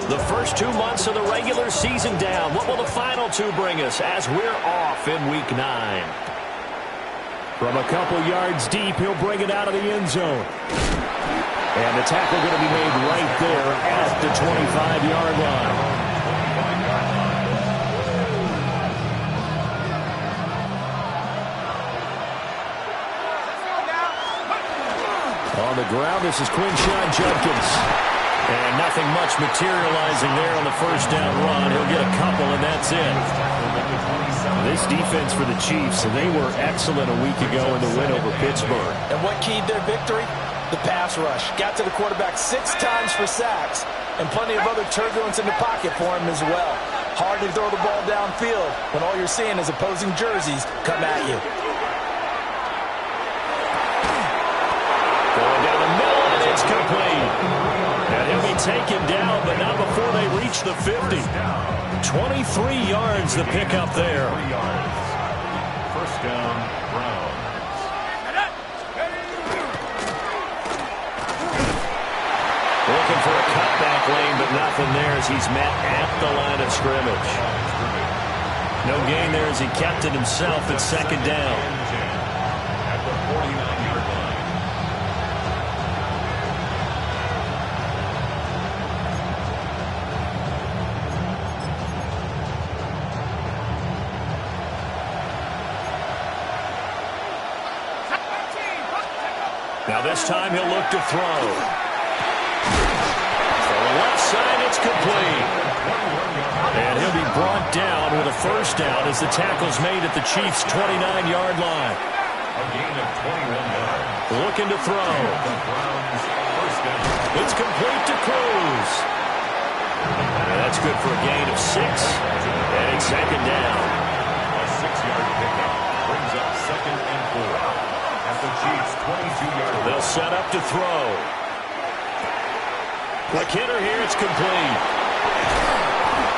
The first 2 months of the regular season down. What will the final two bring us as we're off in Week 9? From a couple yards deep, he'll bring it out of the end zone. And the tackle going to be made right there at the 25-yard line. On the ground, this is Quinshon Judkins. And nothing much materializing there on the first down run. He'll get a couple, and that's it. This defense for the Chiefs, they were excellent a week ago in the win over Pittsburgh. And what keyed their victory? The pass rush. Got to the quarterback 6 times for sacks, and plenty of other turbulence in the pocket for him as well. Hard to throw the ball downfield when all you're seeing is opposing jerseys come at you. Going down the middle, and it's complete. And he'll be taken down, but not before they reach the 50. 23 yards the pickup there. First down, Browns. Looking for a cutback lane, but nothing there as he's met at the line of scrimmage. No gain there as he kept it himself at second down. At the 49-yard line. Now this time he'll look to throw. From the left side, it's complete. And he'll be brought down with a first down as the tackle's made at the Chiefs' 29-yard line. A gain of 21 yards. Looking to throw. First down. It's complete to Cruz. And that's good for a gain of 6. And it's second down. A 6-yard pickup brings up 2nd and 4. At the Chiefs' 22-yard line. They'll set up to throw. Quick hitter here, it's complete.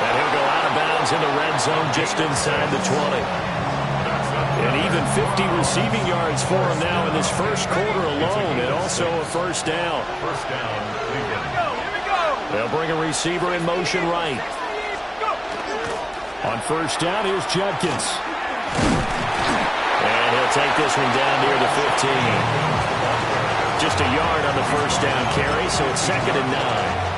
And he'll go out of bounds in the red zone just inside the 20. And even 50 receiving yards for him now in this first quarter alone, and also a first down. First down, Cleveland. They'll bring a receiver in motion right. On first down, here's Judkins. And he'll take this one down near the 15. Just a yard on the first down carry, so it's 2nd and 9.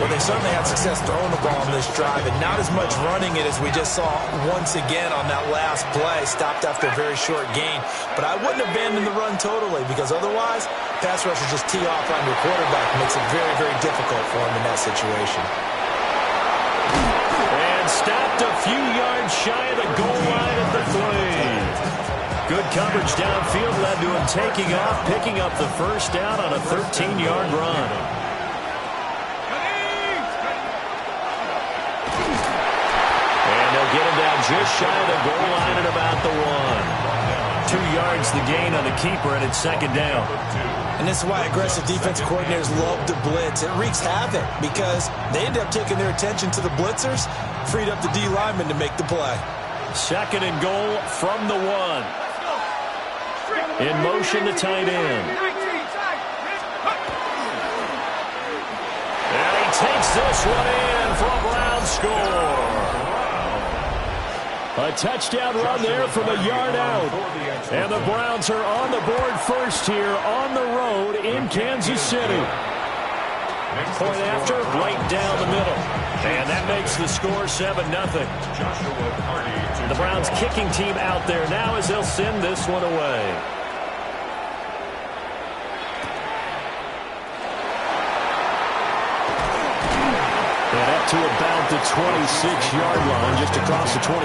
Well, they certainly had success throwing the ball on this drive, and not as much running it as we just saw once again on that last play. Stopped after a very short gain. But I wouldn't abandon the run totally, because otherwise, pass rushers just tee off on your quarterback. Makes it very, very difficult for him in that situation. And stopped a few yards shy of the goal line at the 3. Good coverage downfield led to him taking off, picking up the first down on a 13-yard run. And they'll get him down just shy of the goal line at about the 1. 2 yards the gain on the keeper, and it's second down. And this is why aggressive defensive coordinators love to blitz. It wreaks havoc because they end up taking their attention to the blitzers, freed up the D lineman to make the play. Second and goal from the 1. In motion, the tight end. And he takes this one in for a Brown score. A touchdown run there from a yard out. And the Browns are on the board first here on the road in Kansas City. Point after, right down the middle. And that makes the score 7-0. The Browns kicking team out there now as they'll send this one away. And up to about the 26-yard line, just across the 25.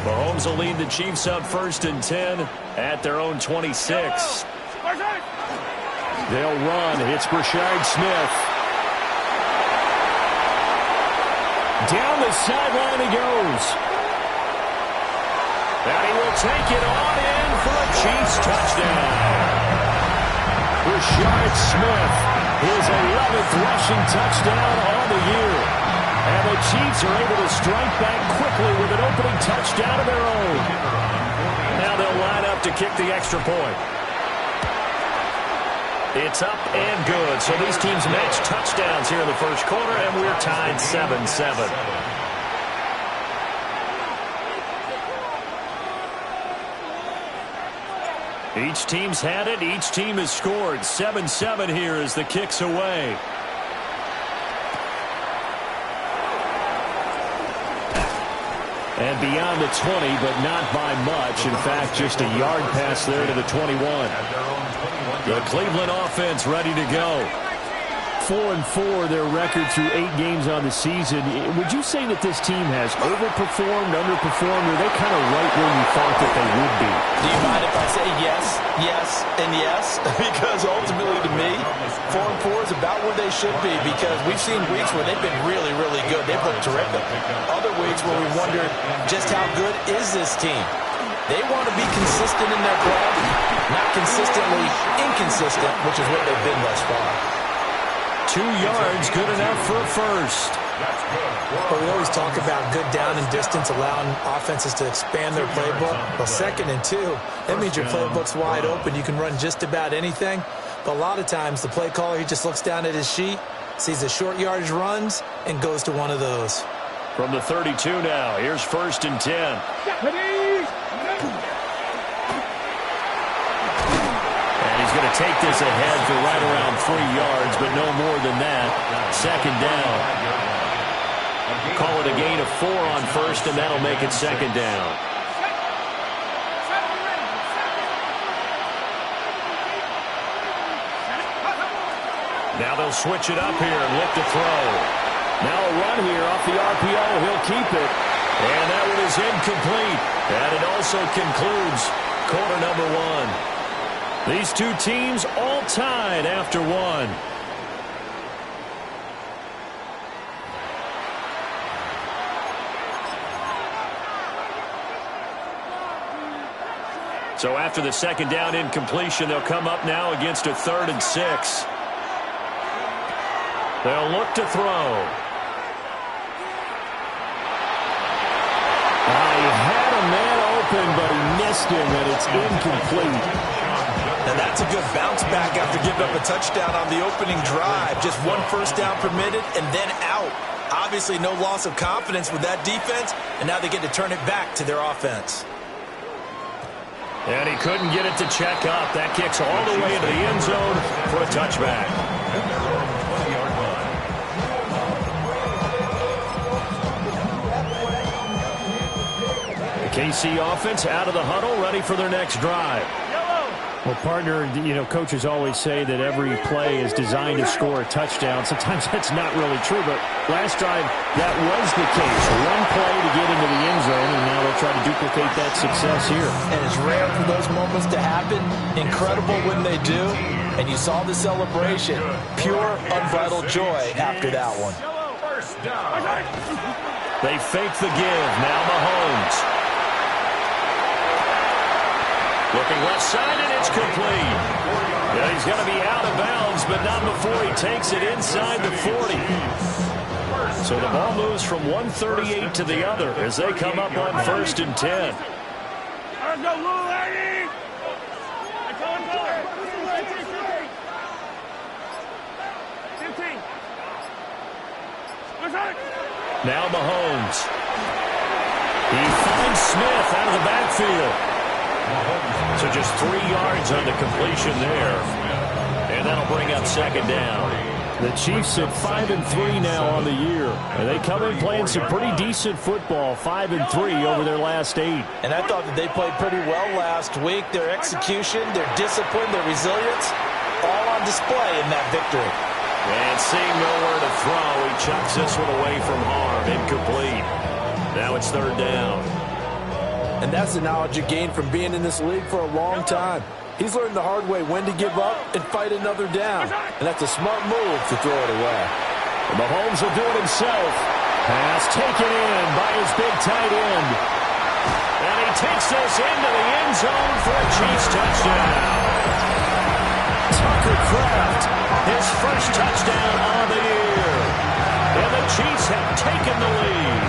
Mahomes will lead the Chiefs up 1st and 10 at their own 26. They'll run. It's Brashard Smith. Down the sideline he goes. And he will take it on in for a Chiefs touchdown. Brashard Smith, his 11th rushing touchdown on the year. And the Chiefs are able to strike back quickly with an opening touchdown of their own. Now they'll line up to kick the extra point. It's up and good. So these teams match touchdowns here in the first quarter, and we're tied 7-7. Each team's had it. Each team has scored. 7-7 here as the kick's away. And beyond the 20, but not by much. In fact, just a yard pass there to the 21. The Cleveland offense ready to go. 4-4, their record through 8 games on the season. Would you say that this team has overperformed, underperformed, or are they kind of right where you thought that they would be? Do you mind if I say yes, yes, and yes? Because ultimately to me, 4-4 is about where they should be, because we've seen weeks where they've been really, really good. They've looked terrific. Other weeks where we wondered just how good is this team? They want to be consistent in their play, not consistently inconsistent, which is what they've been thus far. 2 yards, good enough for a first. But we always talk about good down and distance, allowing offenses to expand their playbook. Well, 2nd and 2, that means your playbook's wide open. You can run just about anything. But a lot of times, the play caller, he just looks down at his sheet, sees the short yardage runs, and goes to one of those. From the 32 now, here's 1st and 10. He's going to take this ahead for right around 3 yards, but no more than that. 2nd down. Call it a gain of 4 on 1st, and that'll make it 2nd down. Now they'll switch it up here and look to throw. Now a run here off the RPO. He'll keep it. And that one is incomplete. And it also concludes quarter number 1. These two teams all tied after 1. So after the 2nd down incompletion, they'll come up now against a 3rd and 6. They'll look to throw. He had a man open, but he missed him, and it's incomplete. And that's a good bounce back after giving up a touchdown on the opening drive. Just 1 first down permitted and then out. Obviously no loss of confidence with that defense, and now they get to turn it back to their offense. And he couldn't get it to check up. That kicks all the way into the end zone for a touchback. The KC offense out of the huddle, ready for their next drive. Well, partner, you know, coaches always say that every play is designed to score a touchdown. Sometimes that's not really true, but last drive, that was the case. 1 play to get into the end zone, and now they'll try to duplicate that success here. And it's rare for those moments to happen. Incredible when they do. And you saw the celebration. Pure, unbridled joy after that one. They fake the give. Now Mahomes. Looking left side, and it's complete. Yeah, he's going to be out of bounds, but not before he takes it inside the 40. So the ball moves from 138 to the other as they come up on 1st and 10. Now Mahomes. He finds Smith out of the backfield. So just 3 yards on the completion there. And that'll bring up 2nd down. The Chiefs at 5-3 now on the year. And they come in playing some pretty decent football, 5-3 over their last 8. And I thought that they played pretty well last week. Their execution, their discipline, their resilience, all on display in that victory. And seeing nowhere to throw, he chucks this one away from harm. Incomplete. Now it's 3rd down. And that's the knowledge you gain from being in this league for a long time. He's learned the hard way when to give up and fight another down. And that's a smart move to throw it away. And Mahomes will do it himself. Pass taken in by his big tight end. And he takes this into the end zone for a Chiefs touchdown. Tucker Kraft, his first touchdown on the year. And the Chiefs have taken the lead.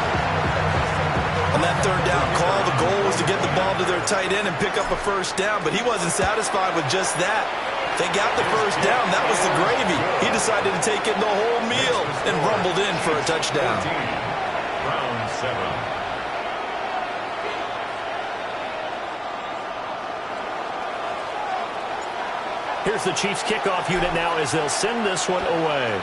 On that 3rd down call, the goal was to get the ball to their tight end and pick up a first down, but he wasn't satisfied with just that. They got the first down. That was the gravy. He decided to take in the whole meal and rumbled in for a touchdown. Round 7. Here's the Chiefs kickoff unit now as they'll send this one away.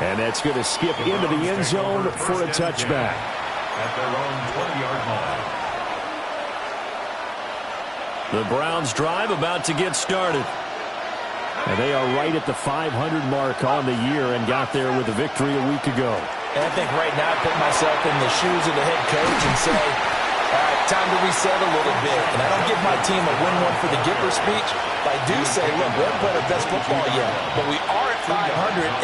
And that's going to skip into the end zone for a touchback. At their own 20-yard line. The Browns drive about to get started. And they are right at the 500 mark on the year and got there with a victory a week ago. And I think right now I put myself in the shoes of the head coach and say, all right, time to reset a little bit. And I don't give my team a win one for the Gipper speech, but I do say, look, we haven't played our best football yet, but we are at 500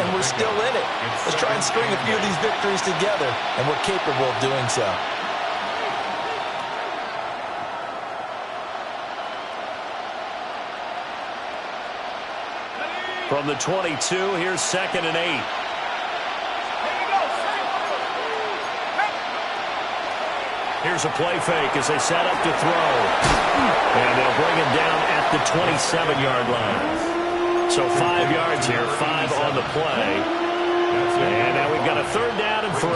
and we're still in it. Let's try and string a few of these victories together, and we're capable of doing so. From the 22, here's 2nd and 8. Here's a play fake as they set up to throw. And they'll bring him down at the 27-yard line. So 5 yards here, 5 on the play. And now we've got a 3rd down and 3.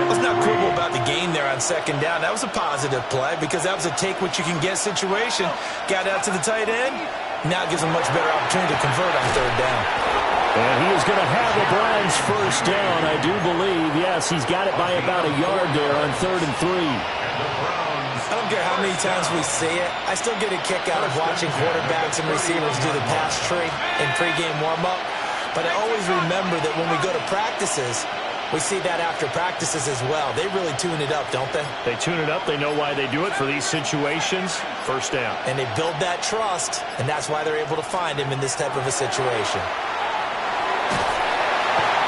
What's not cool about the gain there on 2nd down? That was a positive play because that was a take-what-you-can-get situation. Got out to the tight end. Now it gives him a much better opportunity to convert on 3rd down. And he is going to have the Browns first down, I do believe. Yes, he's got it by about a yard there on 3rd and 3. I don't care how many times we see it. I still get a kick out of watching quarterbacks and receivers do the pass tree in pregame warm-up. But I always remember that when we go to practices, we see that after practices as well. They really tune it up, don't they? They tune it up. They know why they do it for these situations. First down. And they build that trust, and that's why they're able to find him in this type of a situation.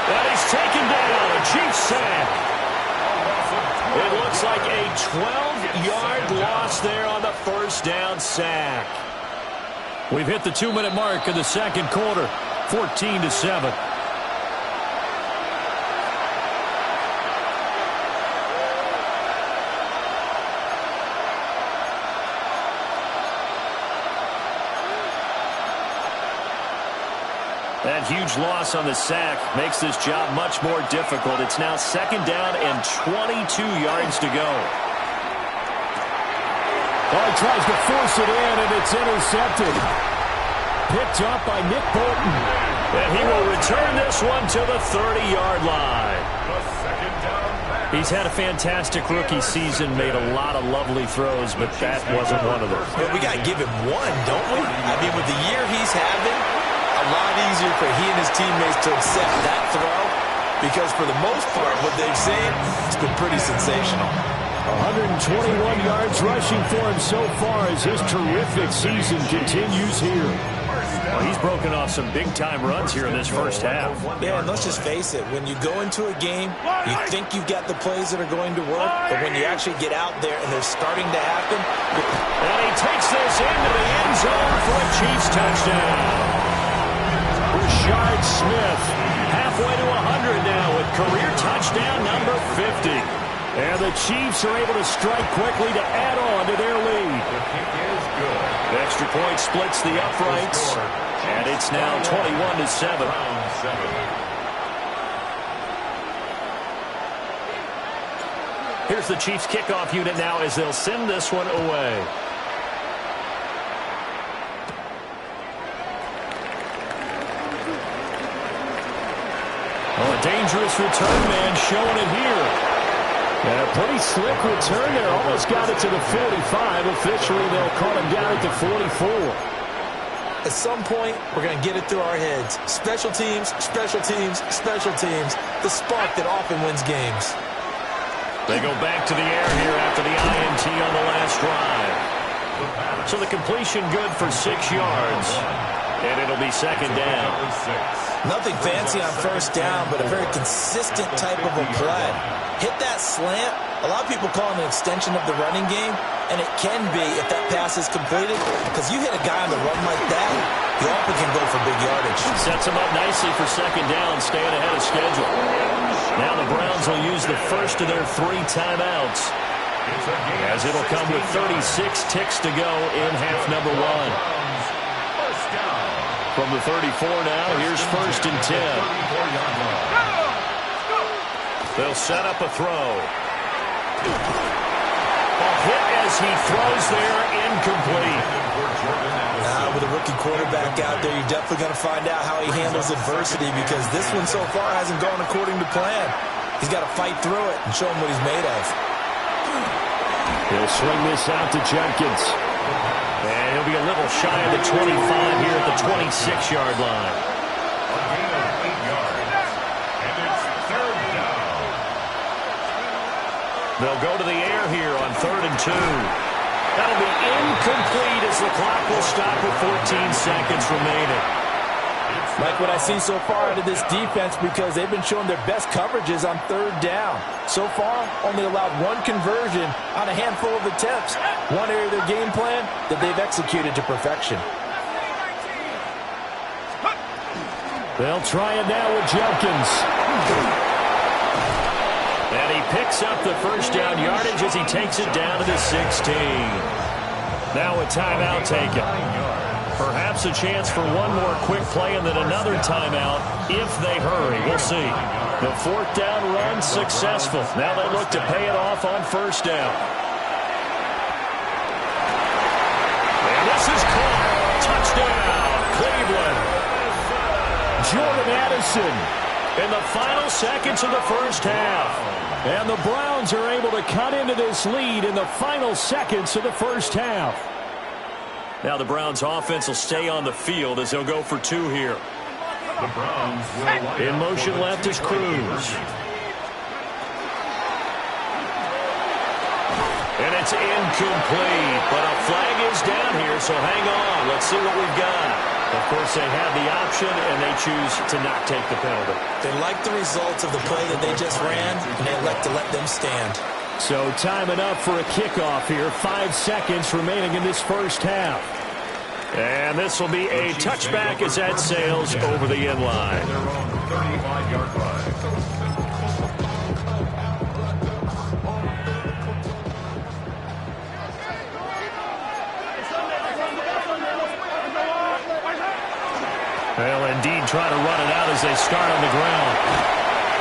And he's taken down, a Chiefs sack. It looks like a 12-yard loss there on the first down sack. We've hit the 2-minute mark in the second quarter, 14-7. That huge loss on the sack makes this job much more difficult. It's now 2nd down and 22 yards to go. Oh, he tries to force it in, and it's intercepted. Picked up by Nick Bolton. And he will return this one to the 30-yard line. He's had a fantastic rookie season, made a lot of lovely throws, but that wasn't one of them. But we got to give him one, don't we? I mean, with the year he's having, a lot easier for he and his teammates to accept that throw because for the most part, what they've seen, it's been pretty sensational. 121 yards rushing for him so far as his terrific season continues here. Well, he's broken off some big-time runs here in this first half. Yeah, and let's just face it. When you go into a game, you think you've got the plays that are going to work, but when you actually get out there and they're starting to happen. And he takes this into the end zone for a Chiefs touchdown. Rashard Smith halfway to 100 now with career touchdown number 50. And the Chiefs are able to strike quickly to add on to their lead. The kick is good. The extra point splits the uprights, and it's now 21-7. Round 7. Here's the Chiefs kickoff unit now as they'll send this one away. Oh, a dangerous return man showing it here. And a pretty slick return there. Almost got it to the 45. Officially, they'll call him down at the 44. At some point, we're going to get it through our heads. Special teams, special teams, special teams. The spark that often wins games. They go back to the air here after the INT on the last drive. So the completion good for 6 yards. And it'll be 2nd down. Nothing fancy on first down, but a very consistent type of a play. Hit that slant. A lot of people call it an extension of the running game, and it can be if that pass is completed, because you hit a guy on the run like that, you often can go for big yardage. Sets him up nicely for 2nd down, staying ahead of schedule. Now the Browns will use the first of their 3 timeouts. as it'll come with 36 ticks to go in half number one. From the 34 now, here's 1st and 10. They'll set up a throw. A hit as he throws there, incomplete. With a rookie quarterback out there, you're definitely going to find out how he handles adversity, because this one so far hasn't gone according to plan. He's got to fight through it and show him what he's made of. He'll swing this out to Judkins. And he'll be a little shy of the 25 here at the 26-yard line. A gain of 8 yards. And it's 3rd down. They'll go to the air here on 3rd and 2. That'll be incomplete as the clock will stop with 14 seconds remaining. Like what I see so far out of this defense, because they've been showing their best coverages on 3rd down. So far, only allowed 1 conversion on a handful of attempts. One area of their game plan that they've executed to perfection. They'll try it now with Judkins. And he picks up the 1st down yardage as he takes it down to the 16. Now a timeout taken. Perhaps a chance for one more quick play and then another timeout if they hurry. We'll see. The 4th down run successful. Now they look to pay it off on 1st down. And this is caught. Touchdown, Cleveland. Jordan Addison In the final seconds of the 1st half. And the Browns are able to cut into this lead in the final seconds of the 1st half. Now the Browns offense will stay on the field as they'll go for 2 here. The Browns will in motion left is Cruz. And it's incomplete, but a flag is down here, so hang on. Let's see what we've got. Of course, they have the option, and they choose to not take the penalty. They like the results of the play that they just ran, and they elect to let them stand. So timing up for a kickoff here. 5 seconds remaining in this 1st half. And this will be a touchback as that sails over the end line. their own 35-yard line. They'll indeed try to run it out as they start on the ground.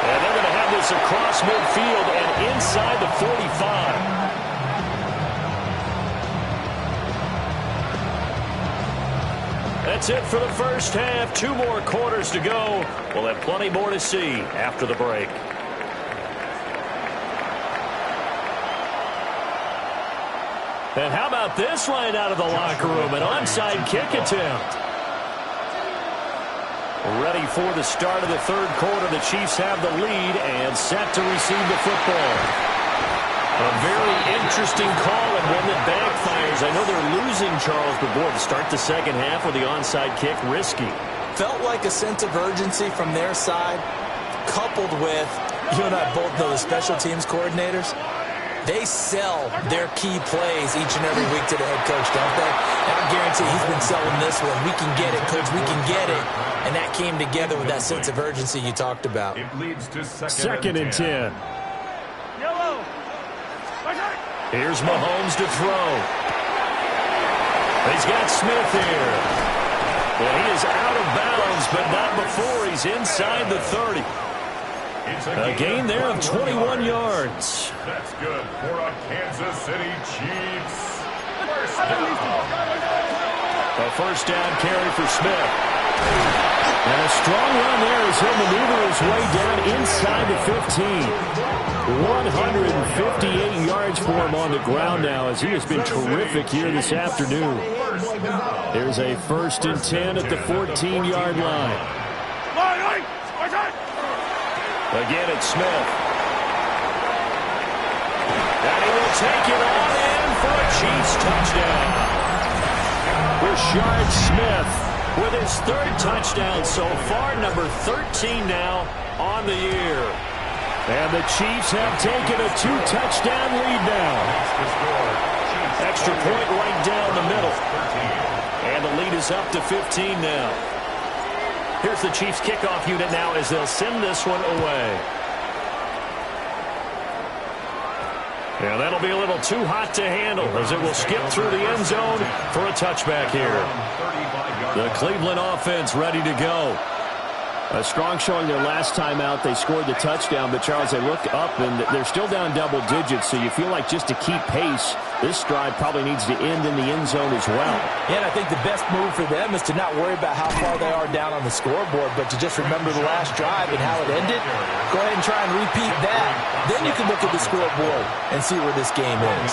And they're going to have this across midfield and inside the 45. That's it for the 1st half. 2 more quarters to go. We'll have plenty more to see after the break. And how about this line out of the locker room? An onside kick attempt. Ready for the start of the 3rd quarter. The Chiefs have the lead and set to receive the football. A very interesting call and one that backfires. I know they're losing, Charles, but boy, to start the 2nd half with the onside kick, risky. Felt like a sense of urgency from their side, coupled with, you and I both know the special teams coordinators. They sell their key plays each and every week to the head coach, don't they? And I guarantee he's been selling this one. We can get it, coach. We can get it. And that came together with that sense of urgency you talked about. It leads to 2nd and 10. Here's Mahomes to throw. He's got Smith here. Well, he is out of bounds, but not before he's inside the 30. A gain there of 21 yards. That's good for a Kansas City Chiefs. 1st down. A 1st down carry for Smith. And a strong run there as he'll maneuver his way down inside the 15. 158 yards for him on the ground now as he has been terrific here this afternoon. There's a 1st and 10 at the 14-yard line. Again, it's Smith. And he will take it on in for a Chiefs touchdown. Rashard Smith with his 3rd touchdown so far, number 13 now on the year. And the Chiefs have taken a 2-touchdown lead now. Extra point right down the middle. And the lead is up to 15 now. Here's the Chiefs kickoff unit now as they'll send this one away. Yeah, that'll be a little too hot to handle as it will skip through the end zone for a touchback here. The Cleveland offense ready to go. A strong showing their last time out. They scored the touchdown, but, Charles, they look up, and they're still down double digits, so you feel like just to keep pace, this drive probably needs to end in the end zone as well. Yeah, and I think the best move for them is to not worry about how far they are down on the scoreboard, but to just remember the last drive and how it ended. Go ahead and try and repeat that. Then you can look at the scoreboard and see where this game is.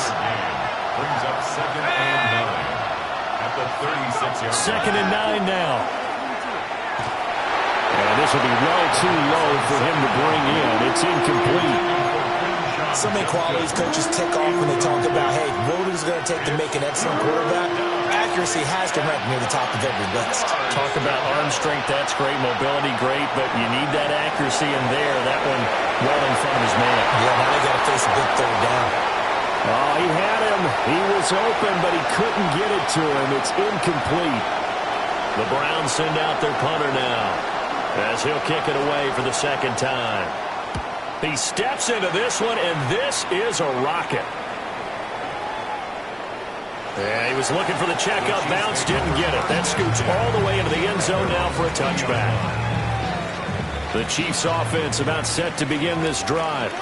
Brings up 2nd and 9 at the 36-yard line. 2nd and 9 now. And this will be well too low for him to bring in. It's incomplete. So many qualities coaches tick off when they talk about, hey, what is it going to take to make an excellent quarterback? Accuracy has to rank near the top of every list. Talk about arm strength, that's great. Mobility, great, but you need that accuracy in there. That one well in front of his man. Yeah, now they got to face a big third down. Oh, he had him. He was open, but he couldn't get it to him. It's incomplete. The Browns send out their punter now, as he'll kick it away for the second time. He steps into this one, and this is a rocket. Yeah, he was looking for the checkup bounce, didn't get it. That scoots all the way into the end zone now for a touchback. The Chiefs offense about set to begin this drive.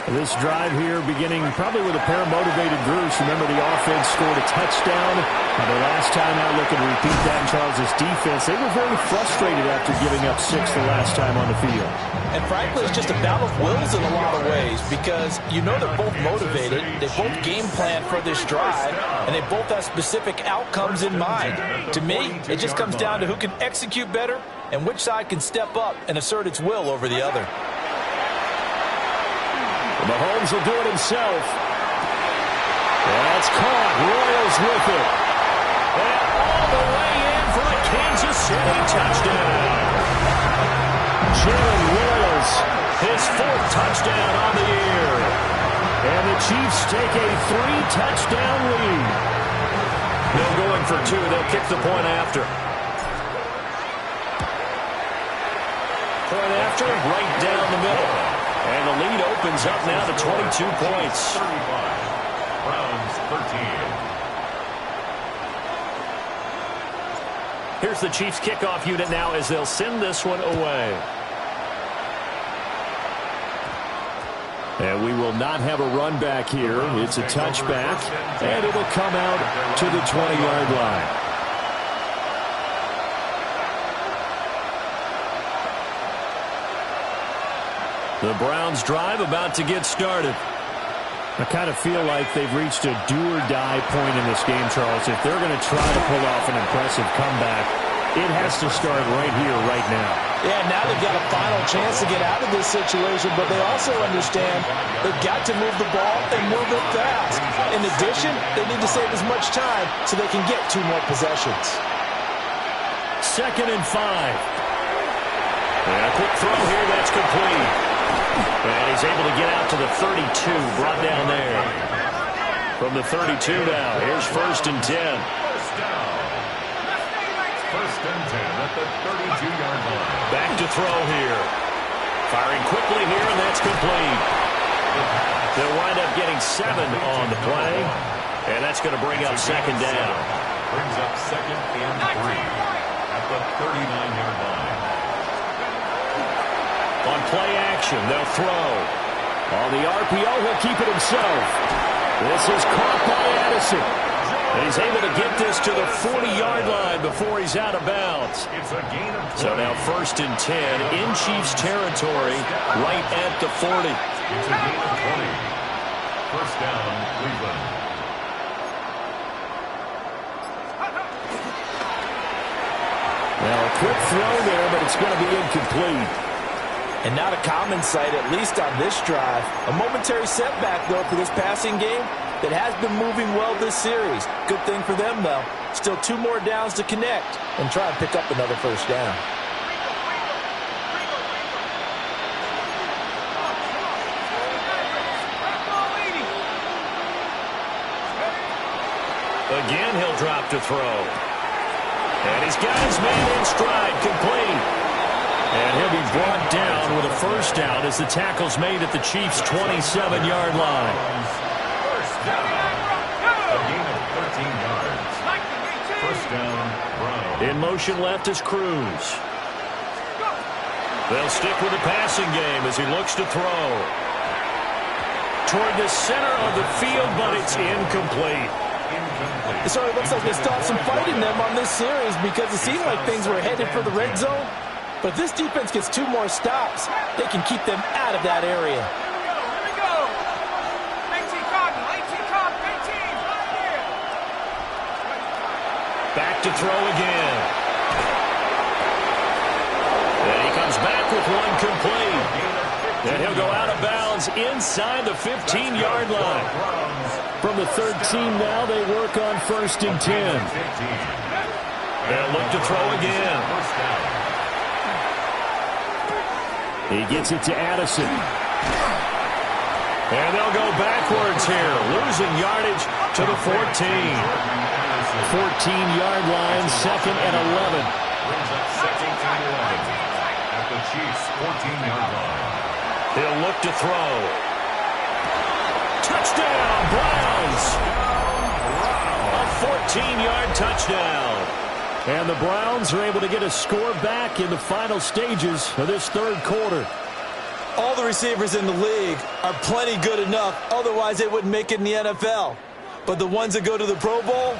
This drive here beginning probably with a pair of motivated groups. Remember, the offense scored a touchdown. The last time out, looking to repeat that in Charles' defense. They were very frustrated after giving up 6 the last time on the field. And frankly, it's just a battle of wills in a lot of ways because you know they're both motivated. They both game plan for this drive, and they both have specific outcomes in mind. To me, it just comes down to who can execute better and which side can step up and assert its will over the other. Mahomes will do it himself. That's caught. Royals with it. And all the way in for a Kansas City touchdown. Jalen Royals, his 4th touchdown on the year. And the Chiefs take a 3-touchdown lead. They're going for 2. They'll kick the point after. Point after, right down the middle. And the lead opens up now to 22 points. 35. Browns 13. Here's the Chiefs kickoff unit now as they'll send this one away. And we will not have a run back here. It's a touchback, and it'll come out to the 20-yard line. The Browns drive about to get started. I kind of feel like they've reached a do-or-die point in this game, Charles. If they're going to try to pull off an impressive comeback, it has to start right here, right now. Yeah, now they've got a final chance to get out of this situation, but they also understand they've got to move the ball and move it fast. In addition, they need to save as much time so they can get 2 more possessions. 2nd and 5. And a quick throw here, that's complete. And he's able to get out to the 32, brought down there. From the 32 now, here's 1st and 10. First down. 1st and 10 at the 32-yard line. Back to throw here. Firing quickly here, and that's complete. They'll wind up getting 7 on the play, and that's going to bring up 2nd down. Brings up 2nd and 3 at the 39-yard line. On play action, they'll throw. On the RPO, he'll keep it himself. This is caught by Addison. And he's able to get this to the 40-yard line before he's out of bounds. It's a gain of 20. So now 1st and 10 in Chiefs territory, right at the 40. It's a gain of 20. First down, Cleveland. Now a quick throw there, but it's going to be incomplete. And not a common sight, at least on this drive. A momentary setback, though, for this passing game that has been moving well this series. Good thing for them, though. Still 2 more downs to connect and try and pick up another first down. Again, he'll drop to throw. And he's got his man in stride, complete. And he'll be brought down with a first down as the tackle's made at the Chiefs' 27-yard line. First down. A gain of 13 yards. First down, Browns. In motion left is Cruz. They'll stick with the passing game as he looks to throw. Toward the center of the field, but it's incomplete. It sort of looks like they stopped some fight in them on this series because it seemed like things were headed for the red zone. But if this defense gets 2 more stops, they can keep them out of that area. Back to throw again. And he comes back with one complete. And he'll go out of bounds inside the 15-yard line. From the third team now, they work on 1st and 10. They'll look to throw again. He gets it to Addison. And they'll go backwards here, losing yardage to the 14. 14-yard line, 2nd and 11. Brings up 2nd and 11 at the Chiefs' 14-yard line. He'll look to throw. Touchdown, Browns! A 14-yard touchdown. And the Browns are able to get a score back in the final stages of this 3rd quarter. All the receivers in the league are plenty good enough, otherwise they wouldn't make it in the NFL. But the ones that go to the Pro Bowl,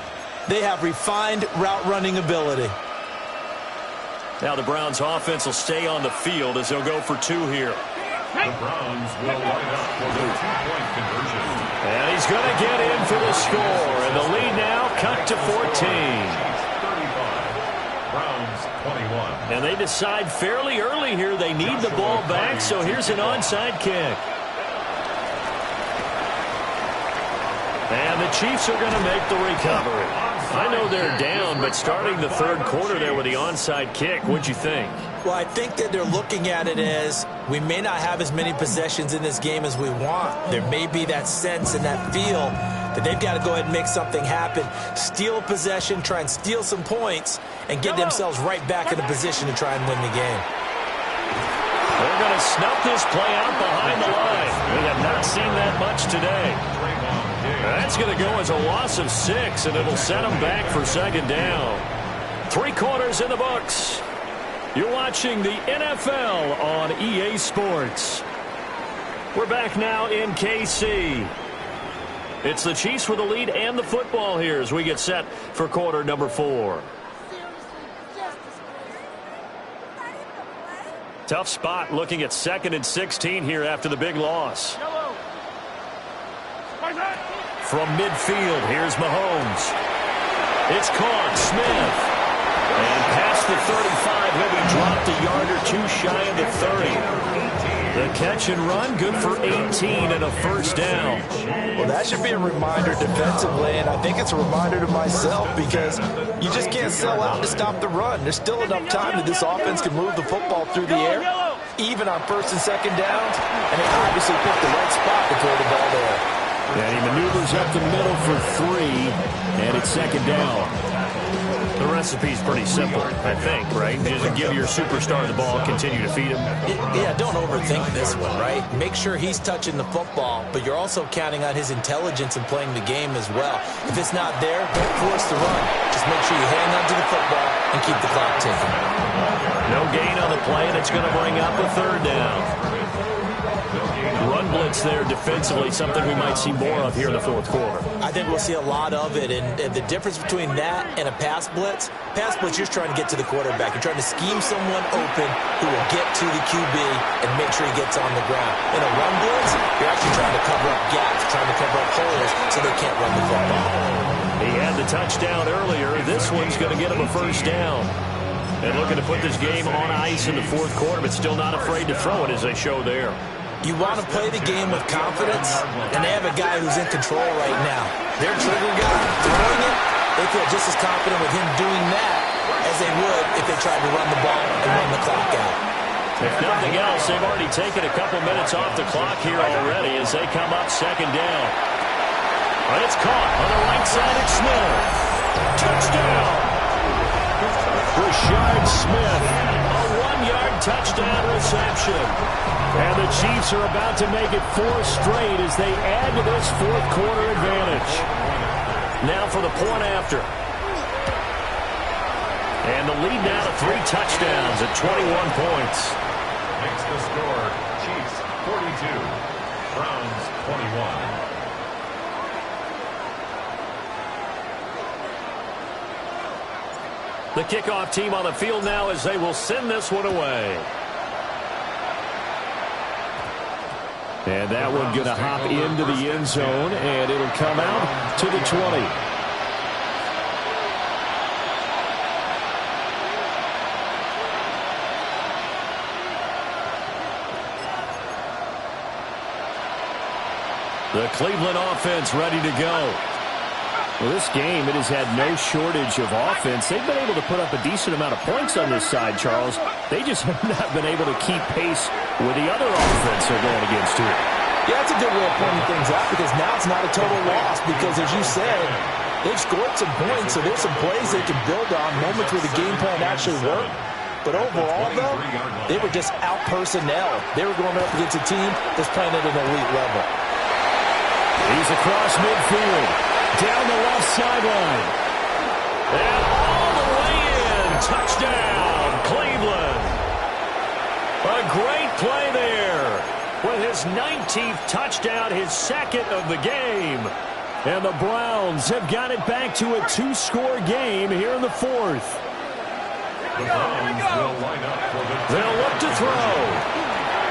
they have refined route running ability. Now the Browns offense will stay on the field as they'll go for 2 here. The Browns will line up for the 2-point conversion. And he's going to get in for the score. And the lead now cut to 14. 35. Browns 21. And they decide fairly early here they need the ball back, so here's an onside kick. And the Chiefs are going to make the recovery. I know they're down, but starting the 3rd quarter there with the onside kick, what'd you think? Well, I think that they're looking at it as we may not have as many possessions in this game as we want. There may be that sense and that feel that they've got to go ahead and make something happen, steal a possession, try and steal some points, and get themselves right back in a position to try and win the game. They're going to snuff this play out behind the line. We have not seen that much today. That's going to go as a loss of 6, and it'll set them back for 2nd down. 3 quarters in the books. You're watching the NFL on EA Sports. We're back now in KC. It's the Chiefs with the lead and the football here as we get set for quarter number 4. Tough spot looking at 2nd and 16 here after the big loss. From midfield, here's Mahomes. It's caught, Smith. And past the 35, he'll be dropped a yard or 2 shy of the 30. The catch and run, good for 18 and a first down. Well, that should be a reminder defensively, and I think it's a reminder to myself because you just can't sell out to stop the run. There's still enough time that this offense can move the football through the air, even on 1st and 2nd downs, and they obviously picked the right spot to throw the ball there. And he maneuvers up the middle for 3, and it's 2nd down. The recipe's pretty simple, I think, right? Just give your superstar the ball, continue to feed him. Yeah, don't overthink this one, right? Make sure he's touching the football, but you're also counting on his intelligence in playing the game as well. If it's not there, don't force the run. Just make sure you hang on to the football and keep the clock ticking. No gain on the play, and it's going to bring up a 3rd down. Run blitz there defensively, something we might see more of here in the 4th quarter. I think we'll see a lot of it, and the difference between that and a pass blitz, you're just trying to get to the quarterback. You're trying to scheme someone open who will get to the QB and make sure he gets on the ground. In a run blitz, you're actually trying to cover up gaps, trying to cover up holes so they can't run the football. He had the touchdown earlier. This one's going to get him a first down. And looking to put this game on ice in the 4th quarter, but still not afraid to throw it as they show there. You want to play the game with confidence, and they have a guy who's in control right now. Their trigger guy, throwing it, they feel just as confident with him doing that as they would if they tried to run the ball and run the clock out. If nothing else, they've already taken a couple minutes off the clock here already as they come up 2nd down. But it's caught on the right side of Smith. Touchdown! Rashard Smith, a 1-yard touchdown reception. And the Chiefs are about to make it 4 straight as they add to this fourth-quarter advantage. Now for the point after. And the lead now to 3 touchdowns at 21 points. Makes the score Chiefs 42, Browns 21. The kickoff team on the field now as they will send this one away. And that one going to hop into the end zone, and it'll come out to the 20. The Cleveland offense ready to go. Well, this game, it has had no shortage of offense. They've been able to put up a decent amount of points on this side, Charles. They just have not been able to keep pace with the other offense they're going against here. Yeah, that's a good way of pointing things out because now it's not a total loss because, as you said, they've scored some points, so there's some plays they can build on, moments where the game plan actually worked. But overall, though, they were just out-personnel. They were going up against a team that's playing at an elite level. He's across midfield. Down the left sideline. And all the way in. Touchdown, Cleveland. A great play there. With his 19th touchdown, his second of the game. And the Browns have got it back to a 2-score game here in the fourth. The Browns will line up for the They'll look to throw.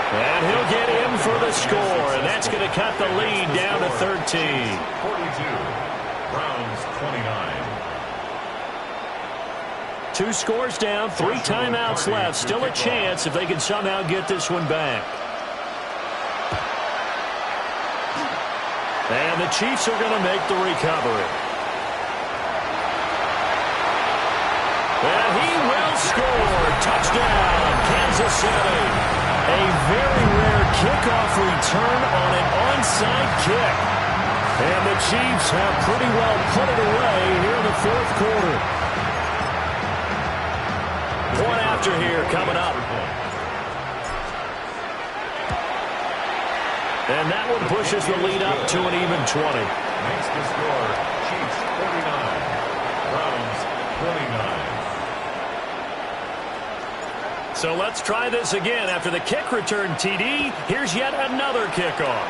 And he'll get in for the score. And that's going to cut the lead down to 13. 42. Browns 29. 2 scores down, 3 timeouts left. Still a chance if they can somehow get this one back. And the Chiefs are going to make the recovery. And he will score. Touchdown, Kansas City. A very rare kickoff return on an onside kick. And the Chiefs have pretty well put it away here in the fourth quarter. Point after here coming up. And that one pushes the lead up to an even 20. Makes the score Chiefs 49, Browns 29. So let's try this again. After the kick return TD, here's yet another kickoff.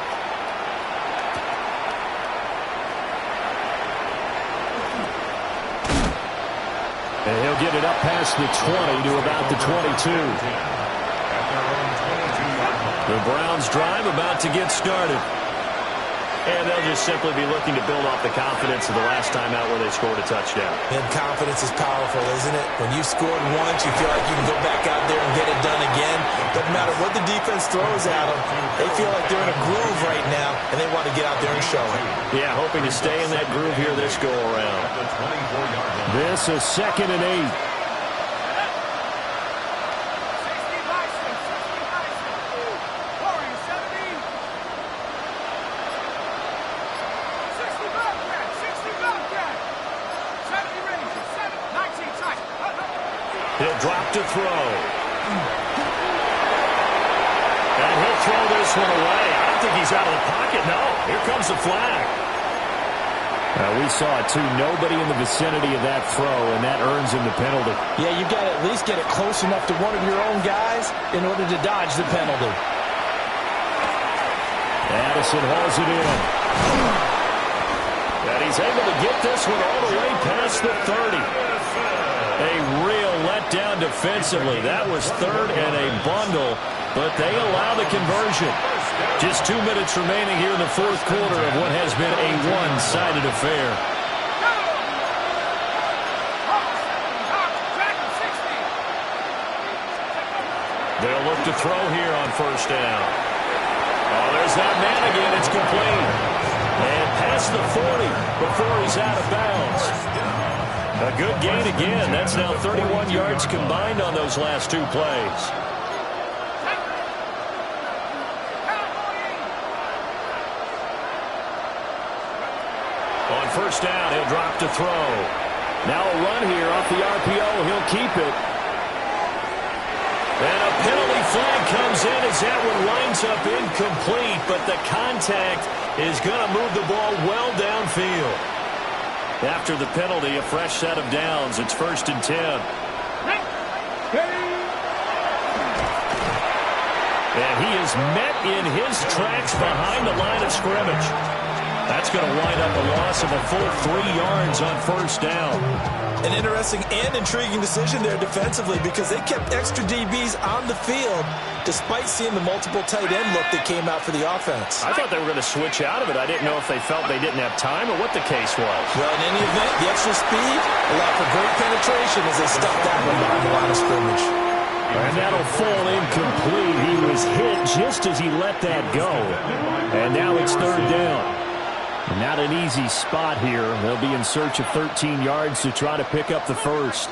And he'll get it up past the 20 to about the 22. The Browns drive about to get started. And they'll just simply be looking to build off the confidence of the last time out where they scored a touchdown. And confidence is powerful, isn't it? When you scored once, you feel like you can go back out there and get it done again. Doesn't matter what the defense throws at them. They feel like they're in a groove right now, and they want to get out there and show it. Yeah, hoping to stay in that groove here this go-around. This is 2nd and 8. He'll drop to throw. And he'll throw this one away. I don't think he's out of the pocket. No, here comes the flag. We saw it, too. Nobody in the vicinity of that throw, and that earns him the penalty. Yeah, you got to at least get it close enough to one of your own guys in order to dodge the penalty. Addison hauls it in. And he's able to get this one all the way past the 30. A real letdown defensively. That was 3rd and a bundle, but they allow the conversion. Just 2 minutes remaining here in the fourth quarter of what has been a one-sided affair. They'll look to throw here on first down. Oh, there's that man again. It's complete. And past the 40 before he's out of bounds. A good gain again. That's now 31 yards combined on those last 2 plays. On first down, he'll drop to throw. Now a run here off the RPO. He'll keep it. And a penalty flag comes in as that one winds up incomplete, but the contact is going to move the ball well downfield. After the penalty, a fresh set of downs. It's 1st and 10. And he is met in his tracks behind the line of scrimmage. That's going to wind up a loss of a full 3 yards on 1st down. An interesting and intriguing decision there defensively because they kept extra DBs on the field despite seeing the multiple tight end look that came out for the offense. I thought they were going to switch out of it. I didn't know if they felt they didn't have time or what the case was. Well, in any event, the extra speed allowed for great penetration as they stuffed that one behind the line of scrimmage. And that'll fall incomplete. He was hit just as he let that go. And now it's 3rd down. Not an easy spot here. They'll be in search of 13 yards to try to pick up the first.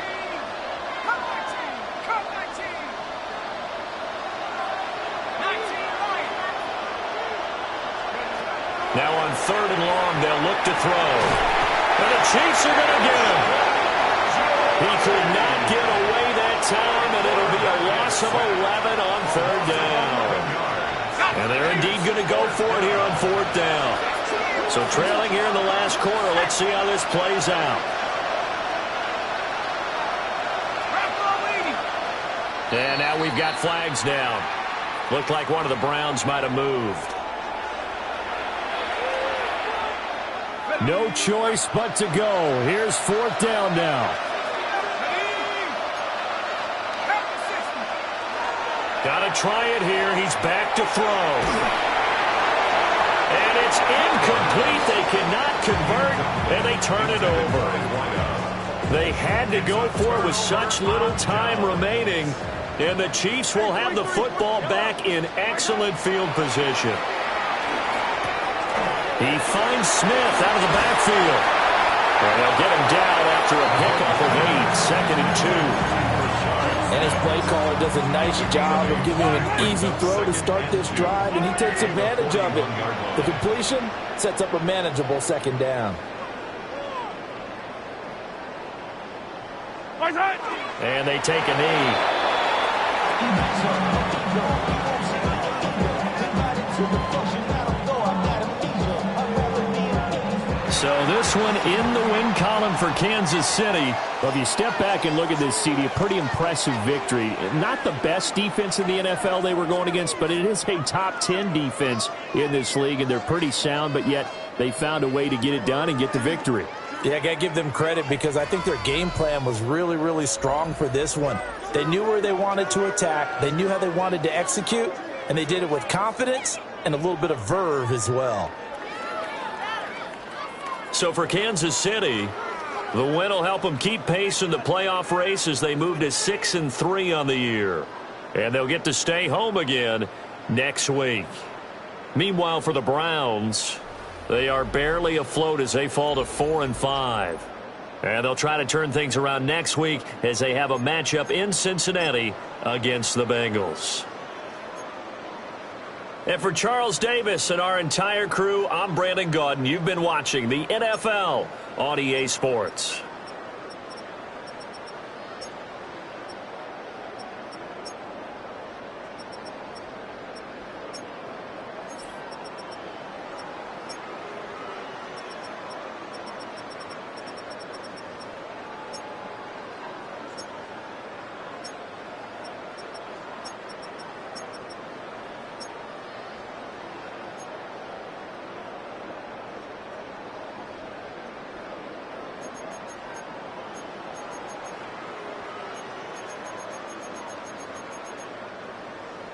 Now on 3rd and long, they'll look to throw. And the Chiefs are going to get him. He could not get away that time, and it'll be a loss of 11 on 3rd down. And they're indeed going to go for it here on 4th down. So trailing here in the last quarter. Let's see how this plays out. And now we've got flags down. Looked like one of the Browns might have moved. No choice but to go. Here's 4th down now. Got to try it here. He's back to throw. And it's incomplete. They cannot convert, and they turn it over. They had to go for it with such little time remaining, and the Chiefs will have the football back in excellent field position. He finds Smith out of the backfield. And they'll get him down after a pickup of 8, 2nd and 2. And his play caller does a nice job of giving him an easy throw to start this drive, and he takes advantage of it. The completion sets up a manageable 2nd down. And they take a knee. So this one in the win column for Kansas City. Well, if you step back and look at this, CD, a pretty impressive victory. Not the best defense in the NFL they were going against, but it is a top 10 defense in this league, and they're pretty sound, but yet they found a way to get it done and get the victory. Yeah, I got to give them credit because I think their game plan was really, really strong for this one. They knew where they wanted to attack. They knew how they wanted to execute, and they did it with confidence and a little bit of verve as well. So for Kansas City, the win will help them keep pace in the playoff race as they move to 6-3 on the year. And they'll get to stay home again next week. Meanwhile, for the Browns, they are barely afloat as they fall to 4-5. And they'll try to turn things around next week as they have a matchup in Cincinnati against the Bengals. And for Charles Davis and our entire crew, I'm Brandon Gaudin. You've been watching the NFL on EA Sports.